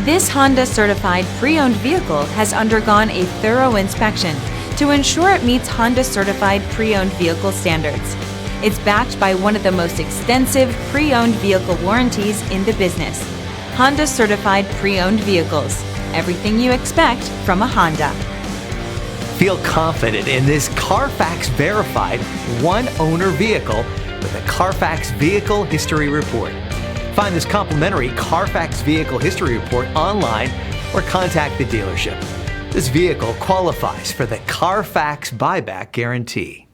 This Honda certified pre-owned vehicle has undergone a thorough inspection to ensure it meets Honda certified pre-owned vehicle standards. It's backed by one of the most extensive pre-owned vehicle warranties in the business. Honda certified pre-owned vehicles. Everything you expect from a Honda. Feel confident in this CARFAX verified one-owner vehicle with a CARFAX Vehicle History Report. Find this complimentary CARFAX Vehicle History Report online or contact the dealership. This vehicle qualifies for the CARFAX Buyback Guarantee.